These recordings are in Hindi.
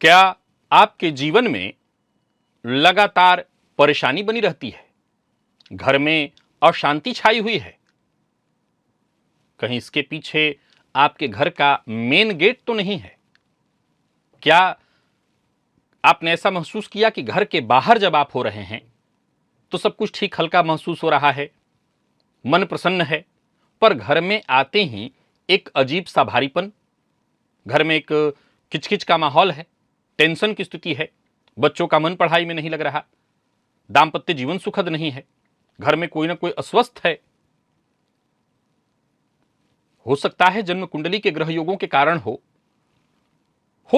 क्या आपके जीवन में लगातार परेशानी बनी रहती है? घर में अशांति छाई हुई है? कहीं इसके पीछे आपके घर का मेन गेट तो नहीं है? क्या आपने ऐसा महसूस किया कि घर के बाहर जब आप हो रहे हैं तो सब कुछ ठीक हल्का महसूस हो रहा है, मन प्रसन्न है, पर घर में आते ही एक अजीब सा भारीपन, घर में एक किचकिच का माहौल है, टेंशन की स्थिति है, बच्चों का मन पढ़ाई में नहीं लग रहा, दाम्पत्य जीवन सुखद नहीं है, घर में कोई ना कोई अस्वस्थ है? हो सकता है जन्म कुंडली के ग्रह योगों के कारण हो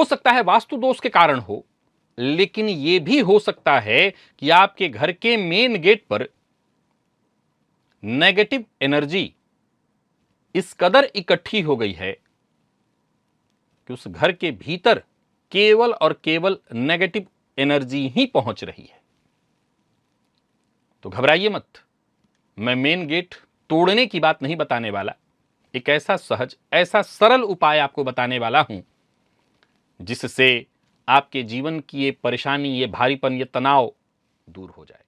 सकता है वास्तु दोष के कारण हो, लेकिन यह भी हो सकता है कि आपके घर के मेन गेट पर नेगेटिव एनर्जी इस कदर इकट्ठी हो गई है कि उस घर के भीतर केवल और केवल नेगेटिव एनर्जी ही पहुंच रही है। तो घबराइए मत, मैं मेन गेट तोड़ने की बात नहीं बताने वाला, एक ऐसा सहज, ऐसा सरल उपाय आपको बताने वाला हूं जिससे आपके जीवन की ये परेशानी, ये भारीपन, ये तनाव दूर हो जाएगा।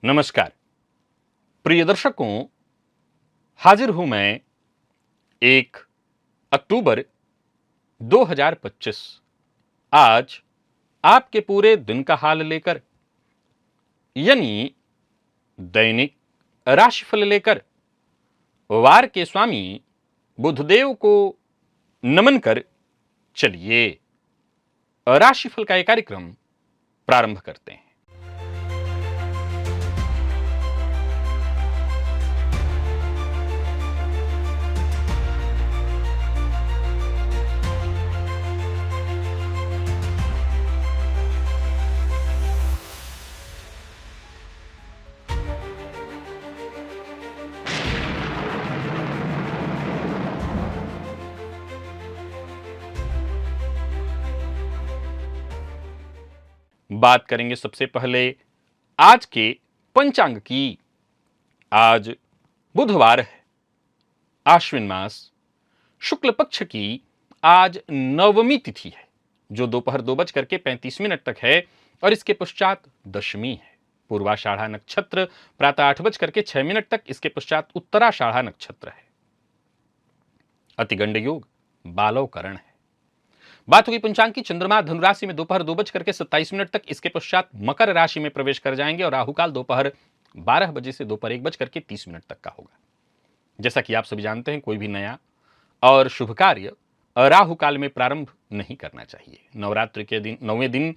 नमस्कार प्रिय दर्शकों, हाजिर हूं मैं 1 अक्टूबर 2025 आज आपके पूरे दिन का हाल लेकर, यानी दैनिक राशिफल लेकर, वार के स्वामी बुधदेव को नमन कर चलिए राशिफल का यह कार्यक्रम प्रारंभ करते हैं। बात करेंगे सबसे पहले आज के पंचांग की। आज बुधवार है, आश्विन मास, शुक्ल पक्ष की आज नवमी तिथि है जो दोपहर 2:35 तक है और इसके पश्चात दशमी है। पूर्वाषाढ़ा नक्षत्र प्रातः 8:06 तक, इसके पश्चात उत्तराषाढ़ा नक्षत्र है। अतिगंड योग बालवकरण है। बात होगी पंचांग की। चंद्रमा धनुराशि में दोपहर 2:27 तक, इसके पश्चात मकर राशि में प्रवेश कर जाएंगे और राहुकाल दोपहर 12 बजे से दोपहर 1:30 तक का होगा। जैसा कि आप सभी जानते हैं, कोई भी नया और शुभ कार्य राहुकाल में प्रारंभ नहीं करना चाहिए। नवरात्रि के दिन, 9वें दिन,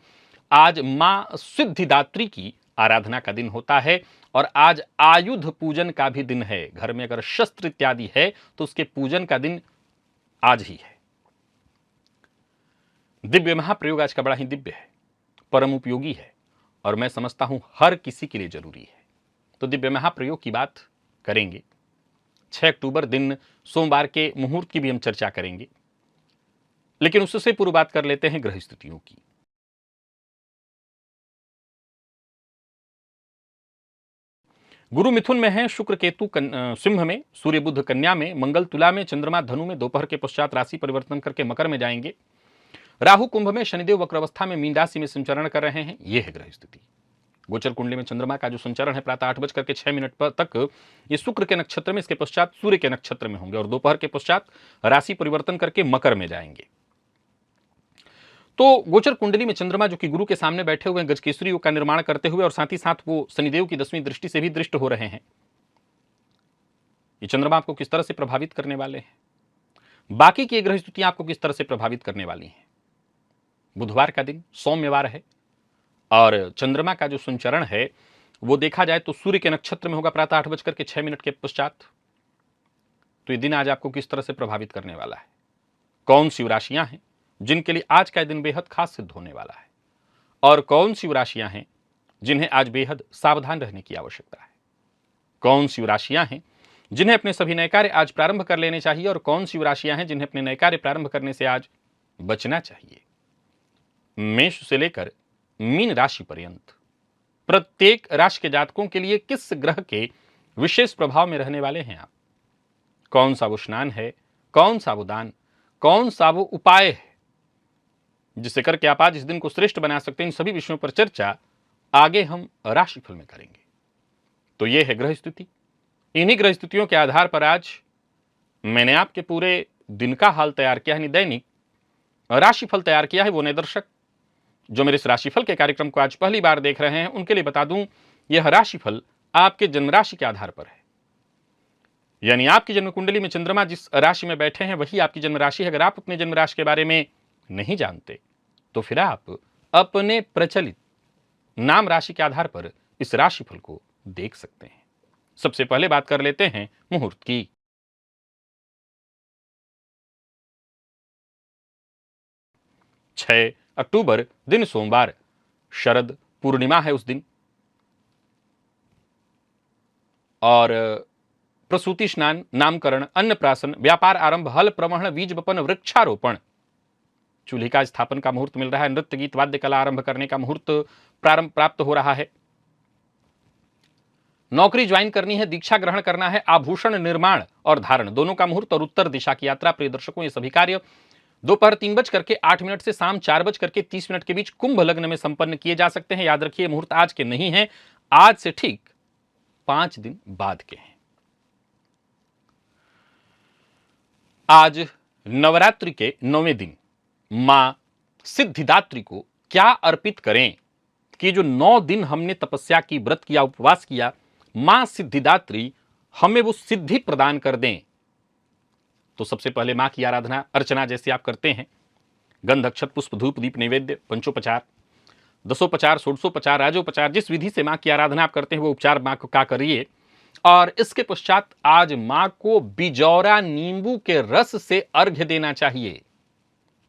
आज मां सिद्धिदात्री की आराधना का दिन होता है और आज आयुध पूजन का भी दिन है। घर में अगर शस्त्र इत्यादि है तो उसके पूजन का दिन आज ही है। दिव्य महाप्रयोग आज का बड़ा ही दिव्य है, परम उपयोगी है और मैं समझता हूं हर किसी के लिए जरूरी है। तो दिव्य महाप्रयोग की बात करेंगे। 6 अक्टूबर दिन सोमवार के मुहूर्त की भी हम चर्चा करेंगे, लेकिन उससे पूर्व बात कर लेते हैं ग्रह स्थितियों की। गुरु मिथुन में है, शुक्र केतु सिंह में, सूर्य बुध कन्या में, मंगल तुला में, चंद्रमा धनु में, दोपहर के पश्चात राशि परिवर्तन करके मकर में जाएंगे। राहु कुंभ में, शनिदेव वक्रावस्था में मीन राशि में संचरण कर रहे हैं। यह है ग्रह स्थिति। गोचर कुंडली में चंद्रमा का जो संचरण है प्रातः 8:06 तक, ये शुक्र के नक्षत्र में, इसके पश्चात सूर्य के नक्षत्र में होंगे और दोपहर के पश्चात राशि परिवर्तन करके मकर में जाएंगे। तो गोचर कुंडली में चंद्रमा जो कि गुरु के सामने बैठे हुए गजकेसरी योग का निर्माण करते हुए और साथ ही साथ वो शनिदेव की 10वीं दृष्टि से भी दृष्ट हो रहे हैं। ये चंद्रमा आपको किस तरह से प्रभावित करने वाले हैं, बाकी की ग्रह स्थितियां आपको किस तरह से प्रभावित करने वाली हैं। बुधवार का दिन सौम्यवार है और चंद्रमा का जो संचरण है वो देखा जाए तो सूर्य के नक्षत्र में होगा प्रातः 8:06 के पश्चात। तो ये दिन आज आपको किस तरह से प्रभावित करने वाला है, कौन सी राशियां हैं जिनके लिए आज का दिन बेहद खास सिद्ध होने वाला है, और कौन सी राशियां हैं जिन्हें आज बेहद सावधान रहने की आवश्यकता है। कौन सी राशियां हैं जिन्हें अपने सभी नए कार्य आज प्रारंभ कर लेने चाहिए, और कौन सी राशियां हैं जिन्हें अपने नए कार्य प्रारंभ करने से आज बचना चाहिए। मेष से लेकर मीन राशि पर्यंत प्रत्येक राशि के जातकों के लिए किस ग्रह के विशेष प्रभाव में रहने वाले हैं आप, कौन सा वो स्नान है, कौन सा वो दान, कौन सा वो उपाय है जिसे करके आप आज इस दिन को श्रेष्ठ बना सकते हैं, इन सभी विषयों पर चर्चा आगे हम राशिफल में करेंगे। तो ये है ग्रह स्थिति। इन्हीं ग्रह स्थितियों के आधार पर आज मैंने आपके पूरे दिन का हाल तैयार किया है, दैनिक राशिफल तैयार किया है। वो नए दर्शक जो मेरे इस राशिफल के कार्यक्रम को आज पहली बार देख रहे हैं, उनके लिए बता दूं, यह राशिफल आपके जन्म राशि के आधार पर है। यानी आपकी जन्म कुंडली में चंद्रमा जिस राशि में बैठे हैं वही आपकी जन्म राशि है। अगर आप अपने जन्म राशि के बारे में नहीं जानते तो फिर आप अपने प्रचलित नाम राशि के आधार पर इस राशिफल को देख सकते हैं। सबसे पहले बात कर लेते हैं मुहूर्त की। 6 अक्टूबर दिन सोमवार, शरद पूर्णिमा है उस दिन, और प्रसूति स्नान, नामकरण, अन्नप्राशन, व्यापार आरंभ, हल प्रवहन, बीज बपन, वृक्षारोपण, चूल्हे का स्थापन का मुहूर्त मिल रहा है। नृत्य गीत वाद्य कला आरंभ करने का मुहूर्त प्रारंभ प्राप्त हो रहा है। नौकरी ज्वाइन करनी है, दीक्षा ग्रहण करना है, आभूषण निर्माण और धारण दोनों का मुहूर्त, और उत्तर दिशा की यात्रा। प्रिय दर्शकों, ये सभी कार्य दोपहर 3:08 से शाम 4:30 के बीच कुंभ लग्न में संपन्न किए जा सकते हैं। याद रखिए, मुहूर्त आज के नहीं है, आज से ठीक 5 दिन बाद के हैं। आज नवरात्रि के 9वें दिन मां सिद्धिदात्री को क्या अर्पित करें कि जो 9 दिन हमने तपस्या की, व्रत किया, उपवास किया, मां सिद्धिदात्री हमें वो सिद्धि प्रदान कर दें। तो सबसे पहले मां की आराधना अर्चना जैसे आप करते हैं, गंध अक्षत पुष्प धूप दीप नैवेद्य, पंचोपचार, दसोपचार, षोडशोपचार, राजोपचार, जिस विधि से मां की आराधना आप करते हैं वो उपचार मां को का करिए। और इसके पश्चात आज मां को बिजौरा नींबू के रस से अर्घ्य देना चाहिए।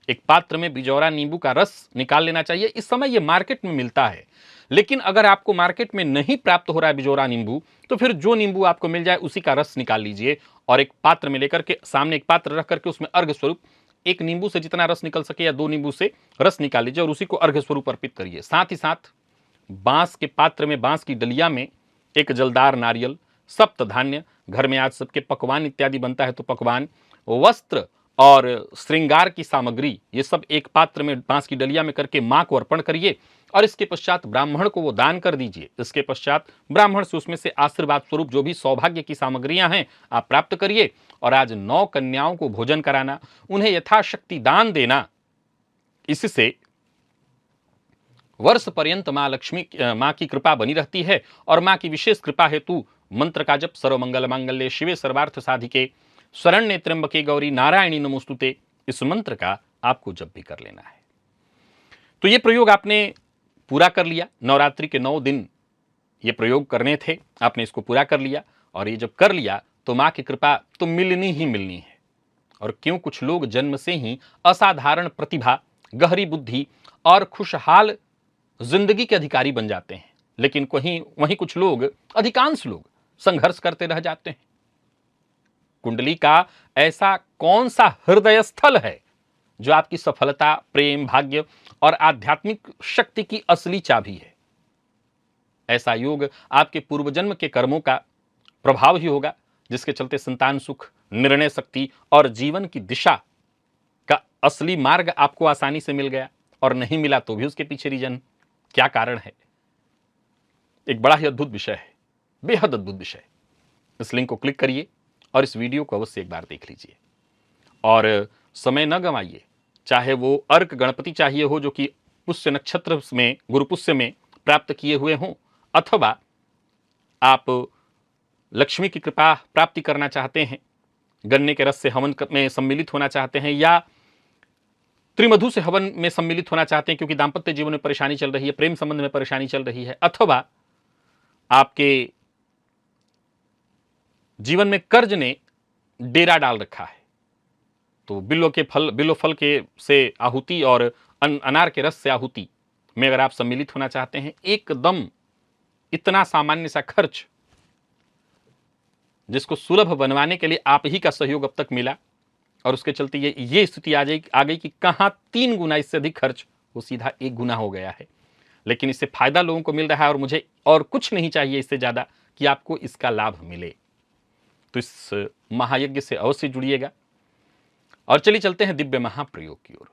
एक पात्र में बिजौरा नींबू का रस निकाल लेना चाहिए। इस समय ये मार्केट में मिलता है, लेकिन अगर आपको मार्केट में नहीं प्राप्त हो रहा है बिजौरा नींबू, तो फिर जो नींबू आपको मिल जाए उसी का रस निकाल लीजिए, और एक पात्र में लेकर के, सामने एक पात्र रख करके उसमें अर्घ्य स्वरूप एक नींबू से जितना रस निकल सके या 2 नींबू से रस निकाल लीजिए और उसी को अर्घ्य स्वरूप अर्पित करिए। साथ ही साथ बांस के पात्र में, बांस की डलिया में एक जलदार नारियल, सप्त धान्य, घर में आज सबके पकवान इत्यादि बनता है तो पकवान, वस्त्र और श्रृंगार की सामग्री, ये सब एक पात्र में बांस की डलिया में करके मां को अर्पण करिए, और इसके पश्चात ब्राह्मण को वो दान कर दीजिए। इसके पश्चात ब्राह्मण से उसमें से आशीर्वाद स्वरूप जो भी सौभाग्य की सामग्रियां हैं आप प्राप्त करिए। और आज 9 कन्याओं को भोजन कराना, उन्हें यथाशक्ति दान देना, इससे वर्ष पर्यंत मां लक्ष्मी, मां की कृपा बनी रहती है। और मां की विशेष कृपा हेतु मंत्र का जप, सर्वमंगल मांगल्ये शिवे सर्वार्थ साधिके शरण्ये त्र्यंबके गौरी नारायणी नमोस्तुते, इस मंत्र का आपको जप भी कर लेना है। तो ये प्रयोग आपने पूरा कर लिया। नवरात्रि के 9 दिन ये प्रयोग करने थे, आपने इसको पूरा कर लिया, और ये जब कर लिया तो मां की कृपा तो मिलनी ही मिलनी है। और क्यों, कुछ लोग जन्म से ही असाधारण प्रतिभा, गहरी बुद्धि और खुशहाल जिंदगी के अधिकारी बन जाते हैं, लेकिन वहीं कुछ लोग, अधिकांश लोग संघर्ष करते रह जाते हैं। कुंडली का ऐसा कौन सा हृदय स्थल है जो आपकी सफलता, प्रेम, भाग्य और आध्यात्मिक शक्ति की असली चाबी है? ऐसा योग आपके पूर्व जन्म के कर्मों का प्रभाव ही होगा, जिसके चलते संतान सुख, निर्णय शक्ति और जीवन की दिशा का असली मार्ग आपको आसानी से मिल गया, और नहीं मिला तो भी उसके पीछे रीजन क्या कारण है? एक बड़ा ही अद्भुत विषय है, बेहद अद्भुत विषय। इस लिंक को क्लिक करिए और इस वीडियो को अवश्य एक बार देख लीजिए, और समय न गंवाइए। चाहे वो अर्क गणपति चाहिए हो जो कि पुष्य नक्षत्र में, गुरु पुष्य में प्राप्त किए हुए हों, अथवा आप लक्ष्मी की कृपा प्राप्ति करना चाहते हैं, गन्ने के रस से हवन में सम्मिलित होना चाहते हैं, या त्रिमधु से हवन में सम्मिलित होना चाहते हैं क्योंकि दाम्पत्य जीवन में परेशानी चल रही है, प्रेम संबंध में परेशानी चल रही है, अथवा आपके जीवन में कर्ज ने डेरा डाल रखा है, तो बिल्व फल के से आहुति और अनार के रस से आहुति में अगर आप सम्मिलित होना चाहते हैं, एकदम इतना सामान्य सा खर्च जिसको सुलभ बनवाने के लिए आप ही का सहयोग अब तक मिला, और उसके चलते ये स्थिति आ गई कि कहां 3 गुना इससे अधिक खर्च, वो सीधा 1 गुना हो गया है। लेकिन इससे फायदा लोगों को मिल रहा है और मुझे और कुछ नहीं चाहिए इससे ज्यादा कि आपको इसका लाभ मिले। तो इस महायज्ञ से अवश्य जुड़िएगा। और चलिए चलते हैं दिव्य महाप्रयोग की ओर।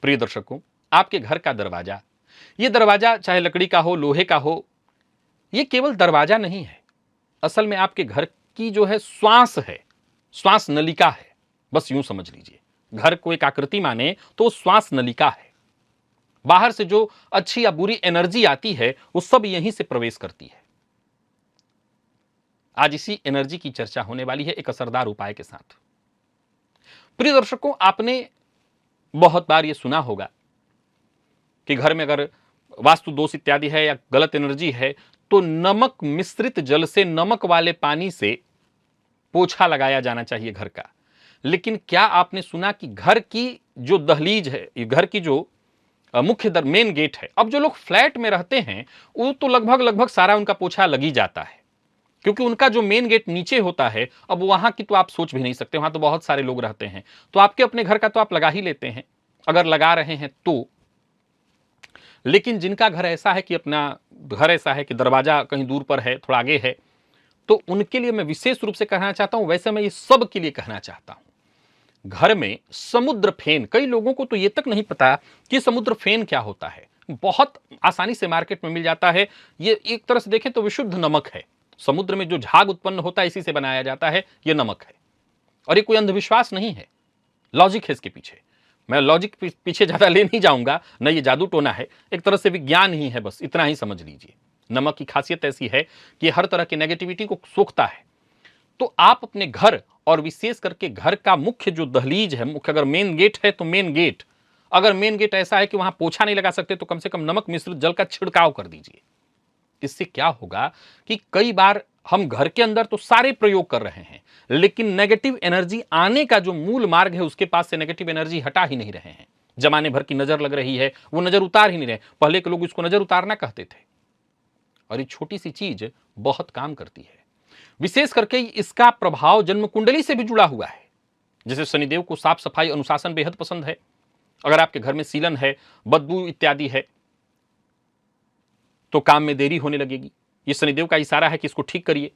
प्रिय दर्शकों, आपके घर का दरवाजा, ये दरवाजा चाहे लकड़ी का हो, लोहे का हो, ये केवल दरवाजा नहीं है, असल में आपके घर की जो है श्वास है, श्वास नलिका है। बस यूं समझ लीजिए, घर को एक आकृति माने तो श्वास नलिका है। बाहर से जो अच्छी या बुरी एनर्जी आती है वो सब यहीं से प्रवेश करती है। आज इसी एनर्जी की चर्चा होने वाली है एक असरदार उपाय के साथ। प्रिय दर्शकों, आपने बहुत बार ये सुना होगा कि घर में अगर वास्तु दोष इत्यादि है या गलत एनर्जी है तो नमक मिश्रित जल से, नमक वाले पानी से पोछा लगाया जाना चाहिए घर का। लेकिन क्या आपने सुना कि घर की जो दहलीज है, घर की जो मुख्य मेन गेट है, अब जो लोग फ्लैट में रहते हैं वो तो लगभग सारा उनका पोछा लग ही जाता है, क्योंकि उनका जो मेन गेट नीचे होता है। अब वहां की तो आप सोच भी नहीं सकते, वहां तो बहुत सारे लोग रहते हैं, तो आपके अपने घर का तो आप लगा ही लेते हैं अगर लगा रहे हैं तो। लेकिन जिनका घर ऐसा है कि अपना घर ऐसा है कि दरवाजा कहीं दूर पर है, थोड़ा आगे है, तो उनके लिए मैं विशेष रूप से कहना चाहता हूं, वैसे मैं ये सब के लिए कहना चाहता हूं, घर में समुद्र फेन, कई लोगों को तो ये तक नहीं पता कि समुद्र फेन क्या होता है। बहुत आसानी से मार्केट में मिल जाता है। ये एक तरह से देखें तो विशुद्ध नमक है। समुद्र में जो झाग उत्पन्न होता है इसी से बनाया जाता है, ये नमक है। और ये कोई अंधविश्वास नहीं है, लॉजिक है इसके पीछे। मैं लॉजिक पीछे ज्यादा ले नहीं जाऊंगा, न ये जादू टोना है, एक तरह से विज्ञान ही है, बस इतना ही समझ लीजिए। नमक की खासियत ऐसी है कि हर तरह की नेगेटिविटी को सोखता है। तो आप अपने घर, और विशेष करके घर का मुख्य जो दहलीज है, मुख्य अगर मेन गेट है तो मेन गेट, अगर मेन गेट ऐसा है कि वहां पोछा नहीं लगा सकते तो कम से कम नमक मिश्रित जल का छिड़काव कर दीजिए। इससे क्या होगा कि कई बार हम घर के अंदर तो सारे प्रयोग कर रहे हैं, लेकिन नेगेटिव एनर्जी आने का जो मूल मार्ग है उसके पास से नेगेटिव एनर्जी हटा ही नहीं रहे हैं। जमाने भर की नजर लग रही है, वो नजर उतार ही नहीं रहे। पहले के लोग इसको नजर उतारना कहते थे, और ये छोटी सी चीज बहुत काम करती है। विशेष करके इसका प्रभाव जन्म कुंडली से भी जुड़ा हुआ है। जैसे शनिदेव को साफ सफाई अनुशासन बेहद पसंद है। अगर आपके घर में सीलन है, बदबू इत्यादि है, तो काम में देरी होने लगेगी। ये शनिदेव का इशारा है कि इसको ठीक करिए।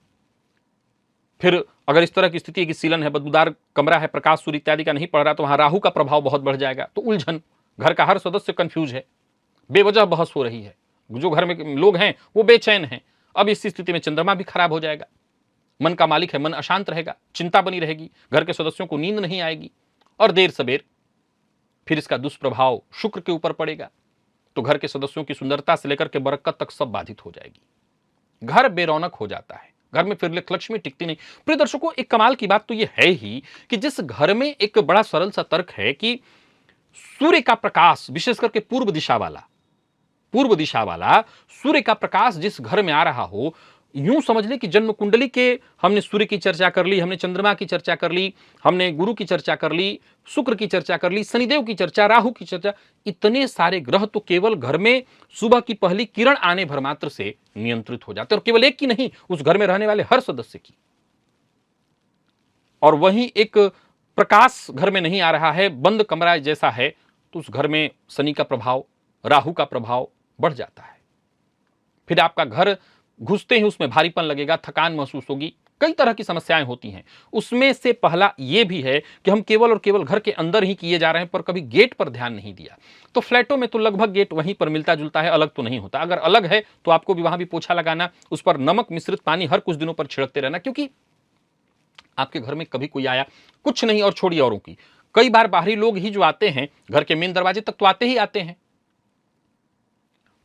फिर अगर इस तरह की स्थिति है कि सीलन है, बदबूदार कमरा है, प्रकाश सूर्य इत्यादि का नहीं पड़ रहा, तो वहां राहु का प्रभाव बहुत बढ़ जाएगा। तो उलझन, घर का हर सदस्य कंफ्यूज है, बेवजह बहस हो रही है, जो घर में लोग हैं वो बेचैन हैं। अब इस स्थिति में चंद्रमा भी खराब हो जाएगा। मन का मालिक है, मन अशांत रहेगा, चिंता बनी रहेगी, घर के सदस्यों को नींद नहीं आएगी, और देर सबेर फिर इसका दुष्प्रभाव शुक्र के ऊपर पड़ेगा। तो घर के सदस्यों की सुंदरता से लेकर के बरकत तक सब बाधित हो जाएगी। घर बेरौनक हो जाता है, घर में फिर लक्ष्मी टिकती नहीं। प्रिय दर्शकों, एक कमाल की बात तो यह है ही कि जिस घर में एक बड़ा सरल सा तर्क है कि सूर्य का प्रकाश, विशेष करके पूर्व दिशा वाला सूर्य का प्रकाश जिस घर में आ रहा हो, यूं समझ ले कि जन्म कुंडली के, हमने सूर्य की चर्चा कर ली, हमने चंद्रमा की चर्चा कर ली, हमने गुरु की चर्चा कर ली, शुक्र की चर्चा कर ली, शनिदेव की चर्चा, राहु की चर्चा, इतने सारे ग्रह तो केवल घर में सुबह की पहली किरण आने भर मात्र से नियंत्रित हो जाते हैं, और केवल एक की नहीं, उस घर में रहने वाले हर सदस्य की। और वहीं एक प्रकाश घर में नहीं आ रहा है, बंद कमरा जैसा है, तो उस घर में शनि का प्रभाव, राहु का प्रभाव बढ़ जाता है। फिर आपका घर घुसते ही उसमें भारीपन लगेगा, थकान महसूस होगी, कई तरह की समस्याएं होती हैं। उसमें से पहला यह भी है कि हम केवल और केवल घर के अंदर ही किए जा रहे हैं, पर कभी गेट पर ध्यान नहीं दिया। तो फ्लैटों में तो लगभग गेट वहीं पर मिलता जुलता है, अलग तो नहीं होता। अगर अलग है तो आपको भी वहां भी पोछा लगाना, उस पर नमक मिश्रित पानी हर कुछ दिनों पर छिड़कते रहना, क्योंकि आपके घर में कभी कोई आया, कुछ नहीं, और छोड़िए औरों की, कई बार बाहरी लोग ही जो आते हैं घर के मेन दरवाजे तक तो आते ही आते हैं,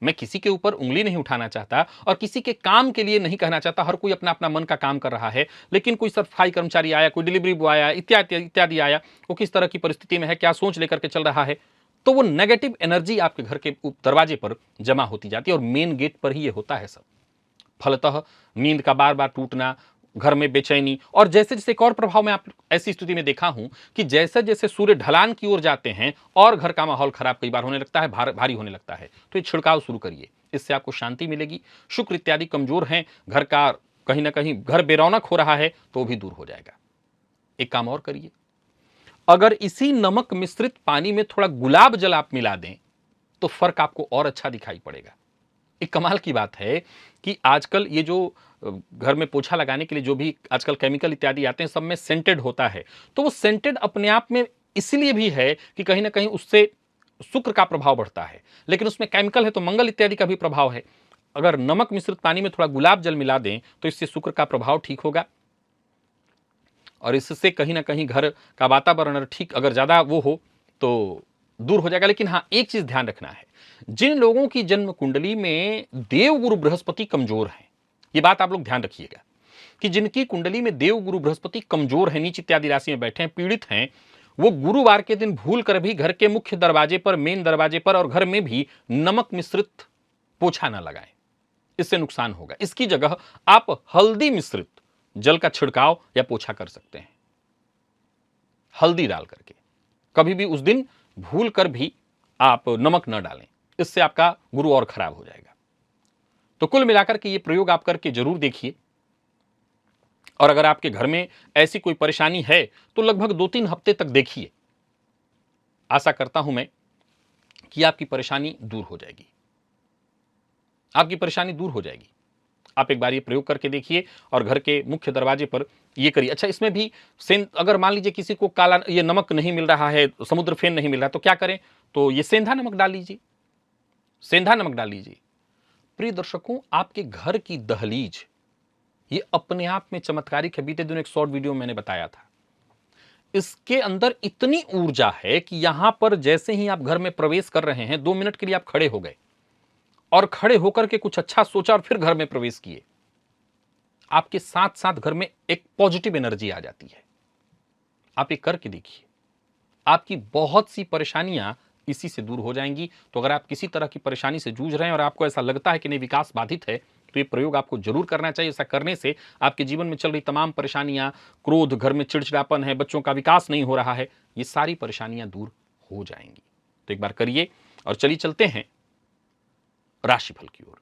मैं किसी के ऊपर उंगली नहीं उठाना चाहता और किसी के काम के लिए नहीं कहना चाहता। हर कोई अपना अपना मन का काम कर रहा है, लेकिन कोई सफाई कर्मचारी आया, कोई डिलीवरी बॉय आया, इत्यादि इत्यादि आया, वो किस तरह की परिस्थिति में है, क्या सोच लेकर के चल रहा है, तो वो नेगेटिव एनर्जी आपके घर के दरवाजे पर जमा होती जाती है और मेन गेट पर ही ये होता है सब। फलतः नींद का बार बार टूटना, घर में बेचैनी, और जैसे जैसे एक और प्रभाव मैं आप ऐसी स्थिति में देखा हूं कि जैसे जैसे सूर्य ढलान की ओर जाते हैं और घर का माहौल खराब कई बार होने लगता है, भारी होने लगता है। तो ये छिड़काव शुरू करिए, इससे आपको शांति मिलेगी। शुक्र इत्यादि कमजोर हैं, घर का कहीं ना कहीं घर बेरौनक हो रहा है, तो भी दूर हो जाएगा। एक काम और करिए, अगर इसी नमक मिश्रित पानी में थोड़ा गुलाब जल आप मिला दें तो फर्क आपको और अच्छा दिखाई पड़ेगा। एक कमाल की बात है कि आजकल ये जो घर में पोछा लगाने के लिए जो भी आजकल केमिकल इत्यादि आते हैं, सब में सेंटेड होता है। तो वो सेंटेड अपने आप में इसलिए भी है कि कहीं ना कहीं उससे शुक्र का प्रभाव बढ़ता है, लेकिन उसमें केमिकल है तो मंगल इत्यादि का भी प्रभाव है। अगर नमक मिश्रित पानी में थोड़ा गुलाब जल मिला दें तो इससे शुक्र का प्रभाव ठीक होगा और इससे कहीं ना कहीं घर का वातावरण ठीक अगर ज्यादा वो हो तो दूर हो जाएगा। लेकिन हाँ, एक चीज ध्यान रखना है, जिन लोगों की जन्म कुंडली में देवगुरु बृहस्पति कमजोर है, ये बात आप लोग ध्यान रखिएगा कि जिनकी कुंडली में देवगुरु बृहस्पति कमजोर है, नीच इत्यादि राशि में बैठे हैं, पीड़ित हैं, वो गुरुवार के दिन भूल कर भी घर के मुख्य दरवाजे पर, मेन दरवाजे पर और घर में भी नमक मिश्रित पोछा ना लगाएं, इससे नुकसान होगा। इसकी जगह आप हल्दी मिश्रित जल का छिड़काव या पोछा कर सकते हैं, हल्दी डाल करके। कभी भी उस दिन भूल कर भी आप नमक न डालें, इससे आपका गुरु और खराब हो जाएगा। तो कुल मिलाकर के ये प्रयोग आप करके जरूर देखिए, और अगर आपके घर में ऐसी कोई परेशानी है तो लगभग 2-3 हफ्ते तक देखिए। आशा करता हूं मैं कि आपकी परेशानी दूर हो जाएगी, आपकी परेशानी दूर हो जाएगी। आप एक बार ये प्रयोग करके देखिए और घर के मुख्य दरवाजे पर ये करिए। अच्छा, इसमें भी अगर मान लीजिए किसी को काला ये नमक नहीं मिल रहा है, समुद्र फेन नहीं मिल रहा, तो क्या करें, तो ये सेंधा नमक डाल लीजिए, सेंधा नमक डाल लीजिए। प्रिय दर्शकों, आपके घर की दहलीज ये अपने आप में चमत्कारिक है। बीते दिन एक शॉर्ट वीडियो मैंने बताया था, इसके अंदर इतनी ऊर्जा है कि यहां पर जैसे ही आप घर में प्रवेश कर रहे हैं, 2 मिनट के लिए आप खड़े हो गए और खड़े होकर के कुछ अच्छा सोचा और फिर घर में प्रवेश किए, आपके साथ साथ घर में एक पॉजिटिव एनर्जी आ जाती है। आप ये करके देखिए, आपकी बहुत सी परेशानियां इसी से दूर हो जाएंगी। तो अगर आप किसी तरह की परेशानी से जूझ रहे हैं और आपको ऐसा लगता है कि नहीं विकास बाधित है, तो ये प्रयोग आपको जरूर करना चाहिए। ऐसा करने से आपके जीवन में चल रही तमाम परेशानियां, क्रोध, घर में चिड़चिड़ापन है, बच्चों का विकास नहीं हो रहा है, ये सारी परेशानियां दूर हो जाएंगी। तो एक बार करिए। और चलिए चलते हैं राशिफल की ओर।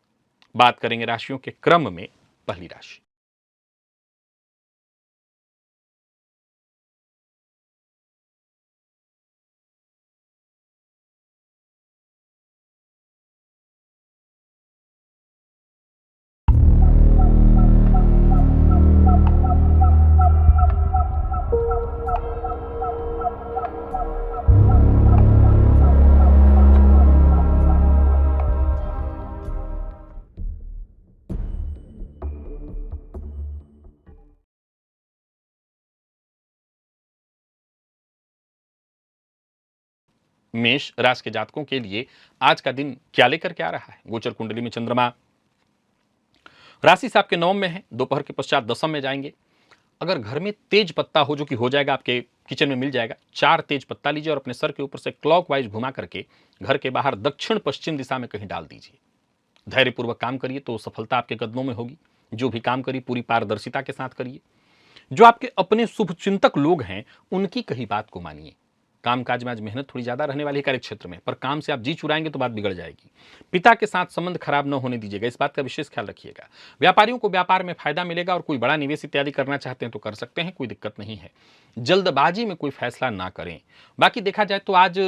बात करेंगे राशियों के क्रम में। पहली राशि मेष राशि के जातकों के लिए आज का दिन क्या लेकर के आ रहा है। गोचर कुंडली में चंद्रमा राशि से आपके नवम में है, दोपहर के पश्चात दसम में जाएंगे। अगर घर में तेज पत्ता हो, जो कि हो जाएगा, आपके किचन में मिल जाएगा, 4 तेज पत्ता लीजिए और अपने सर के ऊपर से क्लॉकवाइज घुमा करके घर के बाहर दक्षिण पश्चिम दिशा में कहीं डाल दीजिए। धैर्यपूर्वक काम करिए तो सफलता आपके कदमों में होगी। जो भी काम करिए पूरी पारदर्शिता के साथ करिए। जो आपके अपने शुभ चिंतक लोग हैं उनकी कही बात को मानिए। कामकाज में आज मेहनत थोड़ी ज्यादा रहने वाली है कार्य क्षेत्र में, पर काम से आप जी चुराएंगे तो बात बिगड़ जाएगी। पिता के साथ संबंध खराब न होने दीजिएगा, इस बात का विशेष ख्याल रखिएगा। व्यापारियों को व्यापार में फायदा मिलेगा और कोई बड़ा निवेश इत्यादि करना चाहते हैं तो कर सकते हैं, कोई दिक्कत नहीं है। जल्दबाजी में कोई फैसला ना करें। बाकी देखा जाए तो आज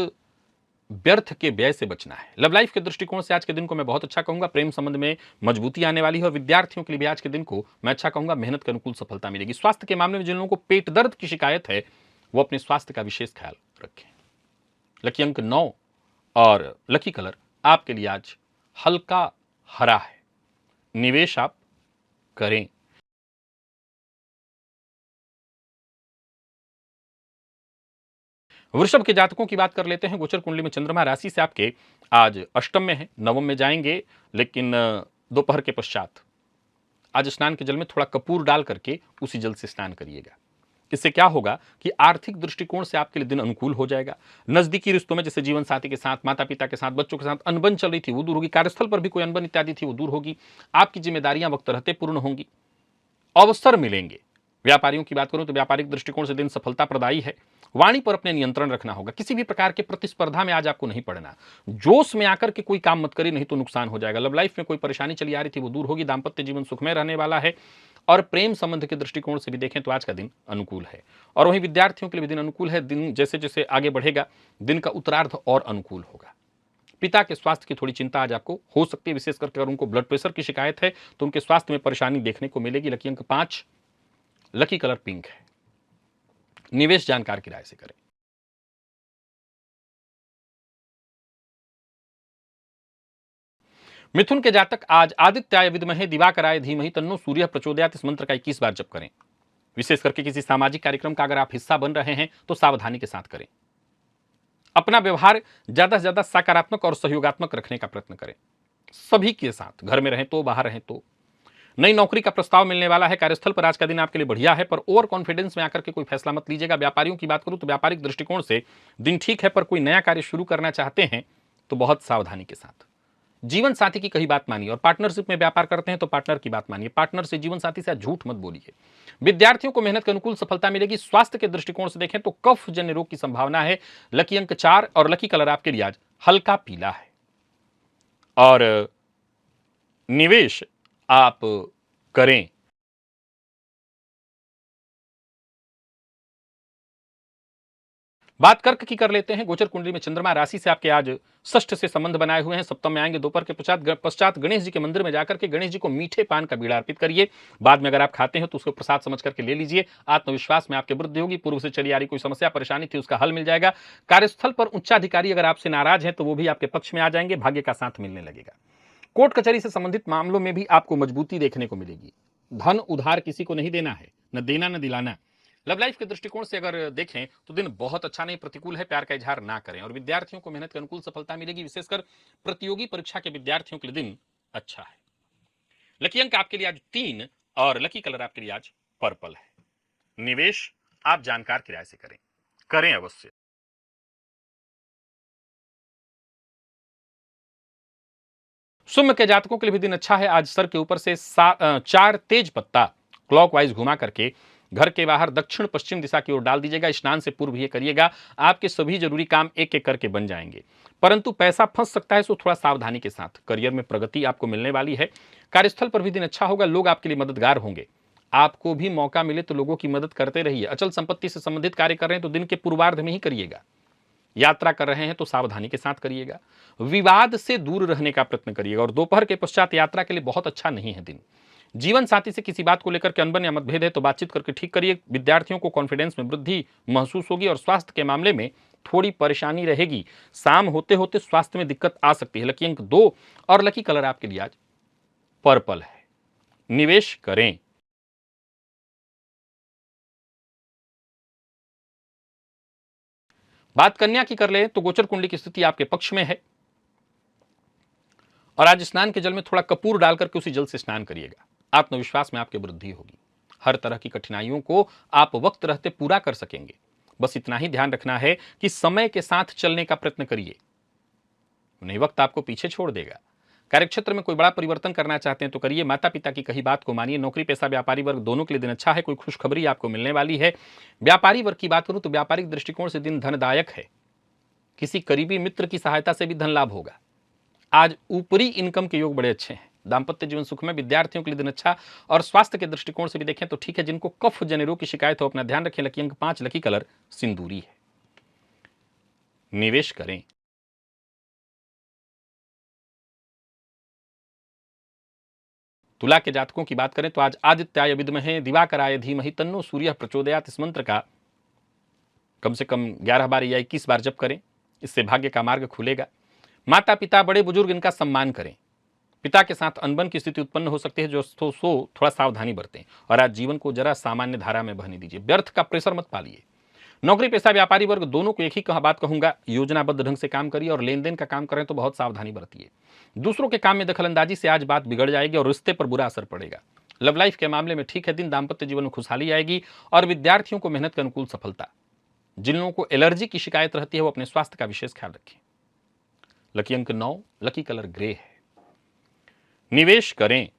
व्यर्थ के व्यय से बचना है। लव लाइफ के दृष्टिकोण से आज के दिन को मैं बहुत अच्छा कहूंगा। प्रेम संबंध में मजबूती आने वाली है और विद्यार्थियों के लिए भी आज के दिन को मैं अच्छा कहूंगा। मेहनत के अनुकूल सफलता मिलेगी। स्वास्थ्य के मामले में जिन लोगों को पेट दर्द की शिकायत है वो अपने स्वास्थ्य का विशेष ख्याल रखें। लकी अंक 9 और लकी कलर आपके लिए आज हल्का हरा है। निवेश आप करें। वृषभ के जातकों की बात कर लेते हैं। गोचर कुंडली में चंद्रमा राशि से आपके आज अष्टम में है, नवम में जाएंगे, लेकिन दोपहर के पश्चात आज स्नान के जल में थोड़ा कपूर डाल करके उसी जल से स्नान करिएगा। इससे क्या होगा कि आर्थिक दृष्टिकोण से आपके लिए दिन अनुकूल हो जाएगा। नजदीकी रिश्तों में जैसे जीवन साथी के साथ, माता पिता के साथ, बच्चों के साथ अनबन चल रही थी वो दूर होगी। कार्यस्थल पर भी कोई अनबन इत्यादि थी वो दूर होगी। आपकी जिम्मेदारियां वक्त रहते पूर्ण होंगी, अवसर मिलेंगे। व्यापारियों की बात करूं तो व्यापारिक दृष्टिकोण से दिन सफलता प्रदायी है। वाणी पर अपने नियंत्रण रखना होगा। किसी भी प्रकार के प्रतिस्पर्धा में आज आपको नहीं पड़ना। जोश में आकर के कोई काम मत करिए, नहीं तो नुकसान हो जाएगा। लव लाइफ में कोई परेशानी चली आ रही थी वो दूर होगी। दाम्पत्य जीवन सुखमय रहने वाला है और प्रेम संबंध के दृष्टिकोण से भी देखें तो आज का दिन अनुकूल है। और वहीं विद्यार्थियों के लिए भी दिन अनुकूल है। दिन जैसे जैसे आगे बढ़ेगा दिन का उत्तरार्ध और अनुकूल होगा। पिता के स्वास्थ्य की थोड़ी चिंता आज आपको हो सकती है, विशेष करके अगर उनको ब्लड प्रेशर की शिकायत है तो उनके स्वास्थ्य में परेशानी देखने को मिलेगी। लकी अंक 5, लकी कलर पिंक है। निवेश जानकार की राय से करें। मिथुन के जातक आज आदित्याय विद्महे दिवाकराय धीमहि तन्नो सूर्य प्रचोदयात इस मंत्र का 21 बार जप करें। विशेष करके किसी सामाजिक कार्यक्रम का अगर आप हिस्सा बन रहे हैं तो सावधानी के साथ करें। अपना व्यवहार ज्यादा से ज्यादा सकारात्मक और सहयोगात्मक रखने का प्रयत्न करें, सभी के साथ, घर में रहें तो, बाहर रहें तो। नई नौकरी का प्रस्ताव मिलने वाला है। कार्यस्थल पर आज का दिन आपके लिए बढ़िया है, पर ओवर कॉन्फिडेंस में आकर के कोई फैसला मत लीजिएगा। व्यापारियों की बात करूं तो व्यापारिक दृष्टिकोण से दिन ठीक है, पर कोई नया कार्य शुरू करना चाहते हैं तो बहुत सावधानी के साथ। जीवन साथी की कही बात मानिए। और पार्टनरशिप में व्यापार करते हैं तो पार्टनर की बात मानिए। पार्टनर से, जीवन साथी से झूठ मत बोलिए। विद्यार्थियों को मेहनत के अनुकूल सफलता मिलेगी। स्वास्थ्य के दृष्टिकोण से देखें तो कफ जन्य रोग की संभावना है। लकी अंक 4 और लकी कलर आपके लिए आज हल्का पीला है। और निवेश आप करें। बात कर्क की कर लेते हैं। गोचर कुंडली में चंद्रमा राशि से आपके आज षष्ठ से संबंध बनाए हुए हैं, सप्तम में आएंगे। दोपहर के पश्चात गणेश जी के मंदिर में जाकर के गणेश जी को मीठे पान का बीड़ा अर्पित करिए। बाद में अगर आप खाते हैं तो उसको प्रसाद समझ करके ले लीजिए। आत्मविश्वास में आपकी वृद्धि होगी। पूर्व से चली आ रही कोई समस्या परेशानी थी उसका हल मिल जाएगा। कार्यस्थल पर उच्चाधिकारी अगर आपसे नाराज है तो वो भी आपके पक्ष में आ जाएंगे। भाग्य का साथ मिलने लगेगा। कोर्ट कचहरी से संबंधित मामलों में भी आपको मजबूती देखने को मिलेगी। धन उधार किसी को नहीं देना है, न देना न दिलाना। लव लाइफ के दृष्टिकोण से अगर देखें तो दिन बहुत अच्छा नहीं, प्रतिकूल है। प्यार का इजहार ना करें। और विद्यार्थियों को मेहनत के अनुकूल सफलता मिलेगी। विशेषकर प्रतियोगी परीक्षा के विद्यार्थियों के लिए दिन अच्छा है। लकी अंक आपके लिए आज 3 और लकी कलर आपके लिए आज पर्पल है। निवेश आप जानकार की राय से करें, करें अवश्य। सिंह के जातकों के लिए भी दिन अच्छा है। आज सर के ऊपर से 4 तेज पत्ता क्लॉकवाइज घुमा करके घर के बाहर दक्षिण पश्चिम दिशा की ओर डाल दीजिएगा। स्नान से पूर्व ये करिएगा। आपके सभी जरूरी काम एक एक करके बन जाएंगे, परंतु पैसा फंस सकता है, सो थोड़ा सावधानी के साथ। करियर में प्रगति आपको मिलने वाली है। कार्यस्थल पर भी दिन अच्छा होगा। लोग आपके लिए मददगार होंगे। आपको भी मौका मिले तो लोगों की मदद करते रहिए। अचल संपत्ति से संबंधित कार्य कर रहे हैं तो दिन के पूर्वार्ध में ही करिएगा। यात्रा कर रहे हैं तो सावधानी के साथ करिएगा। विवाद से दूर रहने का प्रयत्न करिएगा। और दोपहर के पश्चात यात्रा के लिए बहुत अच्छा नहीं है दिन। जीवन साथी से किसी बात को लेकर के अनबन या मतभेद है तो बातचीत करके ठीक करिए। विद्यार्थियों को कॉन्फिडेंस में वृद्धि महसूस होगी और स्वास्थ्य के मामले में थोड़ी परेशानी रहेगी। शाम होते होते स्वास्थ्य में दिक्कत आ सकती है। लकी अंक 2 और लकी कलर आपके लिए आज पर्पल है। निवेश करें। बात कन्या की कर ले तो गोचर कुंडली की स्थिति आपके पक्ष में है। और आज स्नान के जल में थोड़ा कपूर डालकर के उसी जल से स्नान करिएगा। आत्मविश्वास में आपकी वृद्धि होगी। हर तरह की कठिनाइयों को आप वक्त रहते पूरा कर सकेंगे। बस इतना ही ध्यान रखना है कि समय के साथ चलने का प्रयत्न करिए, नहीं वक्त आपको पीछे छोड़ देगा। कार्यक्षेत्र में कोई बड़ा परिवर्तन करना चाहते हैं तो करिए। माता पिता की कही बात को मानिए। नौकरी पेशा व्यापारी वर्ग दोनों के लिए दिन अच्छा है। कोई खुशखबरी आपको मिलने वाली है। व्यापारी वर्ग की बात करूं तो व्यापारिक दृष्टिकोण से दिन धनदायक है। किसी करीबी मित्र की सहायता से भी धन लाभ होगा। आज ऊपरी इनकम के योग बड़े अच्छे हैं। दाम्पत्य जीवन सुख में। विद्यार्थियों के लिए दिन अच्छा। और स्वास्थ्य के दृष्टिकोण से भी देखें तो ठीक है। जिनको कफ जन्य रोग की शिकायत हो अपना ध्यान रखें। लकी अंक 5, लकी कलर सिंदूरी है। निवेश करें। तुला के जातकों की बात करें तो आज आदित्याय विद्महे दिवाकराय धीमहि तन्नो सूर्य प्रचोदयात इस मंत्र का कम से कम 11 बार या 21 बार जप करें। इससे भाग्य का मार्ग खुलेगा। माता पिता बड़े बुजुर्ग इनका सम्मान करें। पिता के साथ अनबन की स्थिति उत्पन्न हो सकती है, जो थोड़ा सावधानी बरतें। और आज जीवन को जरा सामान्य धारा में बहने दीजिए। व्यर्थ का प्रेशर मत पालिए। नौकरी पेशा व्यापारी वर्ग दोनों को एक ही बात कहूंगा, योजनाबद्ध ढंग से काम करिए और लेन देन का काम करें तो बहुत सावधानी बरतिए। दूसरों के काम में दखलंदाजी से आज बात बिगड़ जाएगी और रिश्ते पर बुरा असर पड़ेगा। लव लाइफ के मामले में ठीक है दिन, दाम्पत्य जीवन में खुशहाली आएगी और विद्यार्थियों को मेहनत के अनुकूल सफलता। जिन लोगों को एलर्जी की शिकायत रहती है वो अपने स्वास्थ्य का विशेष ख्याल रखें। लकी अंक 9, लकी कलर ग्रे है। निवेश करें।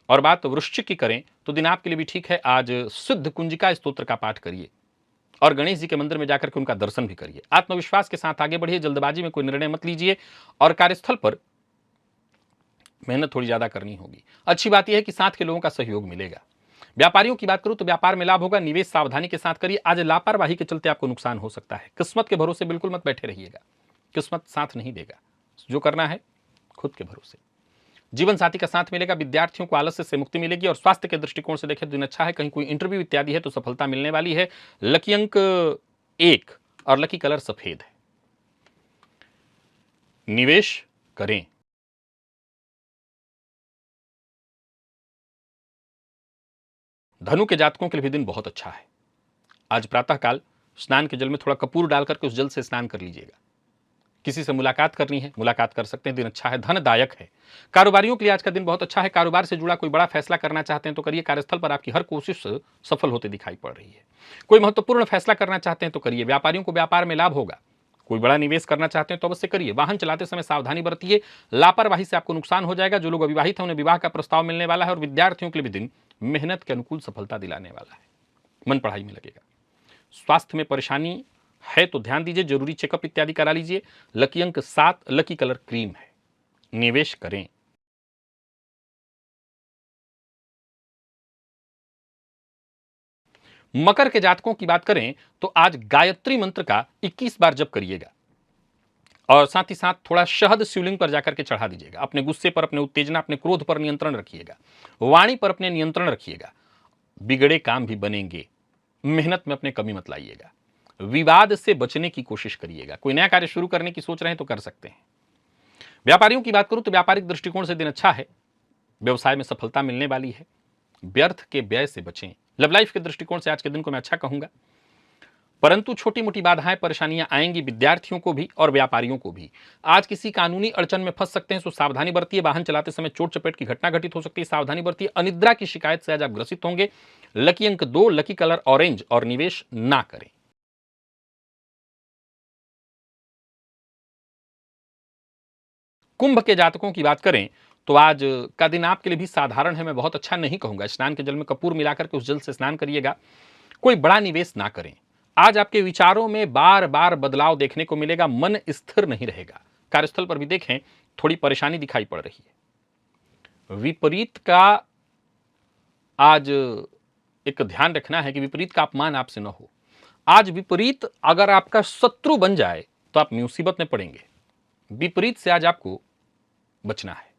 और बात वृश्चिक की करें तो दिन आपके लिए भी ठीक है। आज सिद्ध कुंजिका स्तोत्र का पाठ करिए और गणेश जी के मंदिर में जाकर के उनका दर्शन भी करिए। आत्मविश्वास के साथ आगे बढ़िए, जल्दबाजी में कोई निर्णय मत लीजिए और कार्यस्थल पर मेहनत थोड़ी ज्यादा करनी होगी। अच्छी बात यह है कि साथ के लोगों का सहयोग मिलेगा। व्यापारियों की बात करूं तो व्यापार में लाभ होगा, निवेश सावधानी के साथ करिए। आज लापरवाही के चलते आपको नुकसान हो सकता है। किस्मत के भरोसे बिल्कुल मत बैठे रहिएगा, किस्मत साथ नहीं देगा। जो करना है खुद के भरोसे। जीवन साथी का साथ मिलेगा। विद्यार्थियों को आलस्य से मुक्ति मिलेगी और स्वास्थ्य के दृष्टिकोण से देखें तो दिन अच्छा है। कहीं कोई इंटरव्यू इत्यादि है तो सफलता मिलने वाली है। लकी अंक 1 और लकी कलर सफेद है। निवेश करें। धनु के जातकों के लिए भी दिन बहुत अच्छा है। आज प्रातःकाल स्नान के जल में थोड़ा कपूर डालकर के उस जल से स्नान कर लीजिएगा। किसी से मुलाकात करनी है, मुलाकात कर सकते हैं, दिन अच्छा है, धनदायक है। कारोबारियों के लिए आज का दिन बहुत अच्छा है। कारोबार से जुड़ा कोई बड़ा फैसला करना चाहते हैं तो करिए। कार्यस्थल पर आपकी हर कोशिश सफल होते दिखाई पड़ रही है। कोई महत्वपूर्ण फैसला करना चाहते हैं तो करिए। व्यापारियों को व्यापार में लाभ होगा। कोई बड़ा निवेश करना चाहते हैं तो अवश्य करिए। वाहन चलाते समय सावधानी बरतिए, लापरवाही से आपको नुकसान हो जाएगा। जो लोग अविवाहित हैं उन्हें विवाह का प्रस्ताव मिलने वाला है और विद्यार्थियों के लिए भी दिन मेहनत के अनुकूल सफलता दिलाने वाला है। मन पढ़ाई में लगेगा। स्वास्थ्य में परेशानी है तो ध्यान दीजिए, जरूरी चेकअप इत्यादि करा लीजिए। लकी अंक 7, लकी कलर क्रीम है। निवेश करें। मकर के जातकों की बात करें तो आज गायत्री मंत्र का 21 बार जप करिएगा और साथ ही साथ थोड़ा शहद शिवलिंग पर जाकर के चढ़ा दीजिएगा। अपने गुस्से पर, अपने उत्तेजना, अपने क्रोध पर नियंत्रण रखिएगा। वाणी पर अपने नियंत्रण रखिएगा। बिगड़े काम भी बनेंगे। मेहनत में अपने कमी मत लाइएगा। विवाद से बचने की कोशिश करिएगा। कोई नया कार्य शुरू करने की सोच रहे हैं तो कर सकते हैं। व्यापारियों की बात करूं तो व्यापारिक दृष्टिकोण से दिन अच्छा है। व्यवसाय में सफलता मिलने वाली है। व्यर्थ के व्यय से बचें। लव लाइफ के दृष्टिकोण से आज के दिन को मैं अच्छा कहूंगा, परंतु छोटी मोटी बाधाएं परेशानियां आएंगी विद्यार्थियों को भी और व्यापारियों को भी। आज किसी कानूनी अड़चन में फंस सकते हैं, तो सावधानी बरतिए। वाहन चलाते समय चोट चपेट की घटना घटित हो सकती है, सावधानी बरतिए। अनिद्रा की शिकायत से आज आप ग्रसित होंगे। लकी अंक 2, लकी कलर ऑरेंज और निवेश ना करें। कुंभ के जातकों की बात करें तो आज का दिन आपके लिए भी साधारण है, मैं बहुत अच्छा नहीं कहूंगा। स्नान के जल में कपूर मिलाकर के उस जल से स्नान करिएगा। कोई बड़ा निवेश ना करें। आज आपके विचारों में बार बार बदलाव देखने को मिलेगा। मन स्थिर नहीं रहेगा। कार्यस्थल पर भी देखें थोड़ी परेशानी दिखाई पड़ रही है। विपरीत का आज एक ध्यान रखना है कि विपरीत का अपमान आपसे न हो। आज विपरीत अगर आपका शत्रु बन जाए तो आप मुसीबत में पड़ेंगे। विपरीत से आज आपको बचना है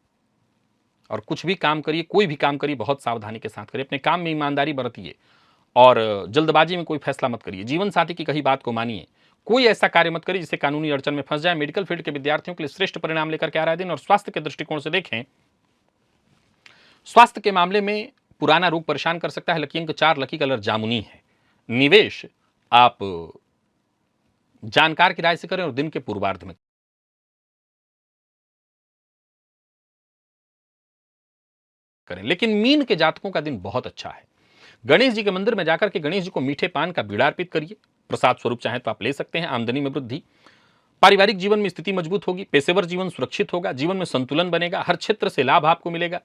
और कुछ भी काम करिए, कोई भी काम करिए, बहुत सावधानी के साथ करिए। अपने काम में ईमानदारी बरतिए और जल्दबाजी में कोई फैसला मत करिए। जीवन साथी की कही बात को मानिए। कोई ऐसा कार्य मत करिए जिससे कानूनी अड़चन में फंस जाए। मेडिकल फील्ड के विद्यार्थियों के लिए श्रेष्ठ परिणाम लेकर के आ रहा है दिन। और स्वास्थ्य के दृष्टिकोण से देखें, स्वास्थ्य के मामले में पुराना रोग परेशान कर सकता है। लकी अंक 4, लकी कलर जामुनी है। निवेश आप जानकार की राय से करें और दिन के पूर्वार्ध में करें। लेकिन मीन के जातकों का दिन बहुत अच्छा है। गणेश जी के मंदिर में जाकर के गणेश जी को मीठे पान का बीड़ा अर्पित करिए। प्रसाद स्वरूप चाहे तो आप ले सकते हैं। आमदनी में वृद्धि, पारिवारिक जीवन में स्थिति मजबूत होगी। पेशेवर जीवन सुरक्षित होगा। जीवन में संतुलन बनेगा। हर क्षेत्र से लाभ आपको मिलेगा।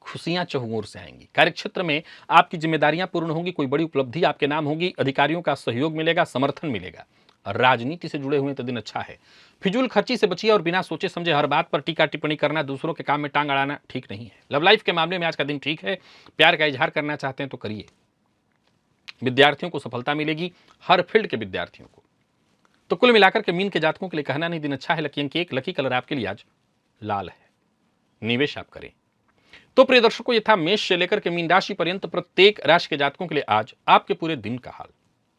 खुशियां चहुओर से आएंगी। कार्यक्षेत्र में आपकी जिम्मेदारियां पूर्ण होंगी। कोई बड़ी उपलब्धि आपके नाम होगी। अधिकारियों का सहयोग मिलेगा, समर्थन मिलेगा। राजनीति से जुड़े हुए तो दिन अच्छा है। फिजूल खर्ची से बचिए और बिना सोचे समझे हर बात पर टीका टिप्पणी करना, दूसरों के काम में टांग अड़ाना ठीक नहीं है। लव लाइफ के मामले में आज का दिन ठीक है। प्यार का इजहार करना चाहते हैं तो करिए। विद्यार्थियों को सफलता मिलेगी, हर फील्ड के विद्यार्थियों को। तो कुल मिलाकर के मीन के जातकों के लिए कहना नहीं, दिन अच्छा है। लकी अंक 1, लकी कलर आपके लिए आज लाल है। निवेश आप करें। तो प्रिय दर्शकों, ये था मेष से लेकर के मीन राशि पर्यंत प्रत्येक राशि के जातकों के लिए आज आपके पूरे दिन का हाल।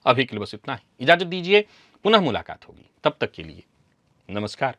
अभी के लिए बस इतना ही। इजाजत दीजिए, पुनः मुलाकात होगी। तब तक के लिए नमस्कार।